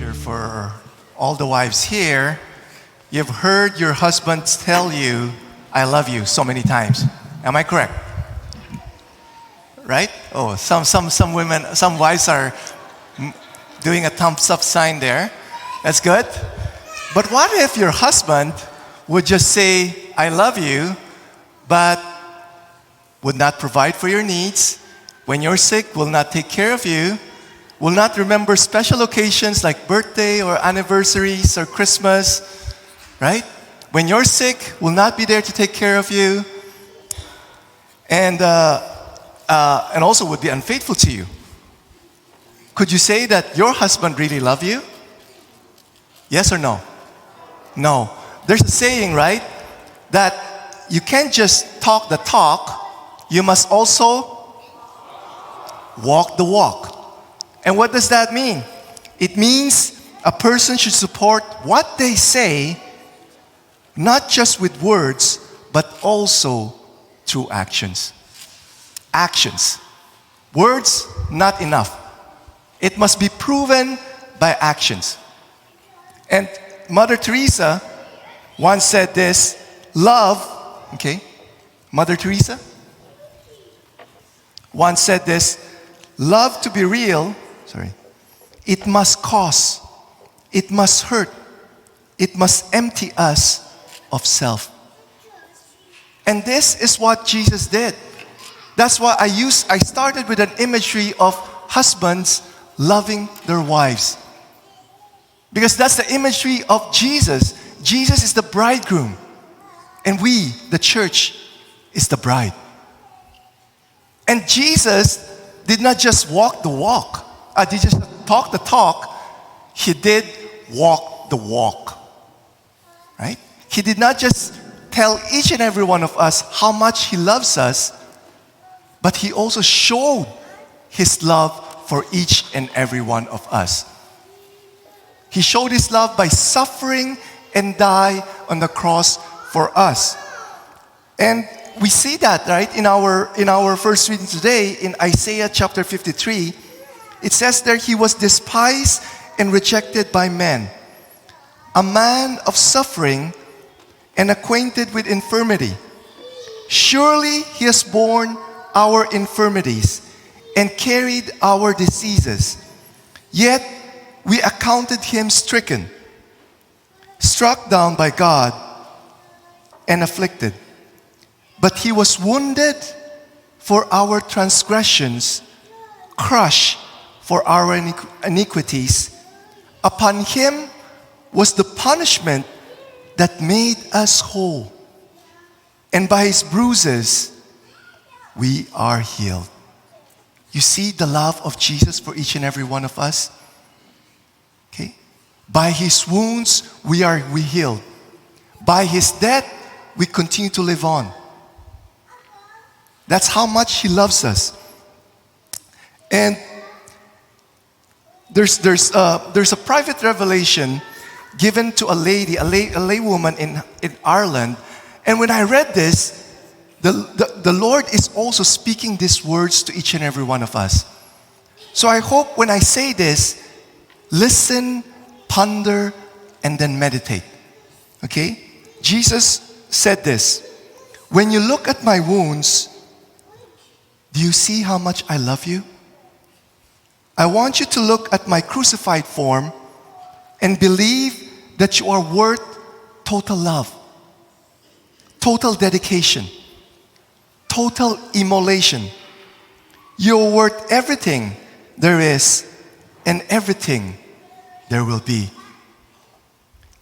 sure for all the wives here, you've heard your husbands tell you, I love you so many times. Am I correct? Right? Oh, some women, some wives are doing a thumbs up sign there. That's good. But what if your husband would just say, I love you, but would not provide for your needs, when you're sick, will not take care of you, will not remember special occasions like birthday or anniversaries or Christmas, right? When you're sick, will not be there to take care of you, and also would be unfaithful to you. Could you say that your husband really loves you? Yes or no? No. There's a saying, right? That you can't just talk the talk, you must also walk the walk. And what does that mean? It means a person should support what they say, not just with words, but also through actions. Actions. Words, not enough. It must be proven by actions. And Mother Teresa once said this, love, okay, Mother Teresa once said this, love to be real, it must cost, it must hurt, it must empty us of self. And this is what Jesus did. That's why I started with an imagery of husbands loving their wives. Because that's the imagery of Jesus. Jesus is the bridegroom. And we, the church, is the bride. And Jesus did not just walk the walk. Did just talk the talk. He did walk the walk. Right? He did not just tell each and every one of us how much He loves us, but He also showed His love for each and every one of us. He showed His love by suffering and die on the cross for us. And we see that, right, in our first reading today in Isaiah chapter 53. It says there, He was despised and rejected by men, a man of suffering and acquainted with infirmity. Surely He has borne our infirmities and carried our diseases. Yet we accounted Him stricken, struck down by God, and afflicted. But He was wounded for our transgressions, crushed for our iniquities. Upon Him was the punishment that made us whole. And by His bruises, we are healed. You see the love of Jesus for each and every one of us? Okay? By His wounds, we healed. By His death, we continue to live on. That's how much He loves us. And there's a private revelation given to a lay woman in Ireland. And when I read this, the Lord is also speaking these words to each and every one of us. So I hope when I say this, listen, ponder, and then meditate. Okay? Jesus said this, when you look at my wounds, do you see how much I love you? I want you to look at my crucified form and believe that you are worth total love, total dedication, total immolation. You're worth everything there is and everything there will be.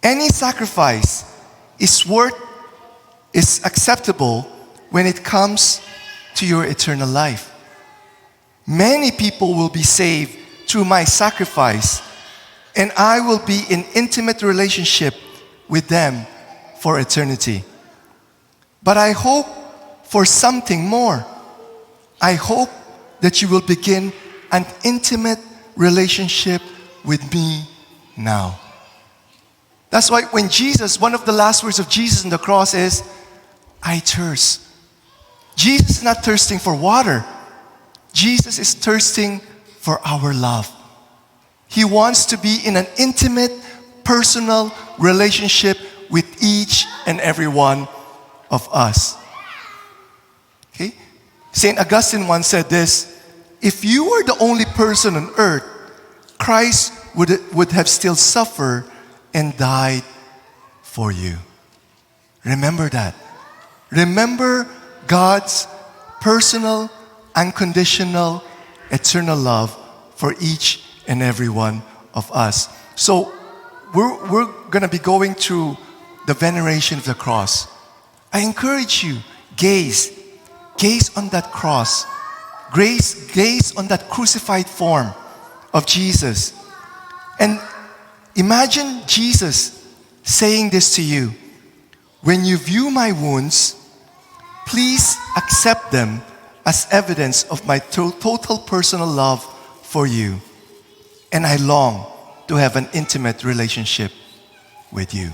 Any sacrifice is acceptable when it comes to your eternal life. Many people will be saved through my sacrifice, and I will be in intimate relationship with them for eternity. But I hope for something more. I hope that you will begin an intimate relationship with me now. That's why when Jesus, one of the last words of Jesus on the cross is, I thirst. Jesus is not thirsting for water. Jesus is thirsting for our love. He wants to be in an intimate, personal relationship with each and every one of us. Okay? St. Augustine once said this: if you were the only person on earth, Christ would have still suffered and died for you. Remember that. Remember God's personal, unconditional, eternal love for each and every one of us. So we're going to be going through the veneration of the cross. I encourage you, gaze on that cross. Gaze on that crucified form of Jesus. And imagine Jesus saying this to you: when you view my wounds, please accept them as evidence of my total personal love for you. And I long to have an intimate relationship with you.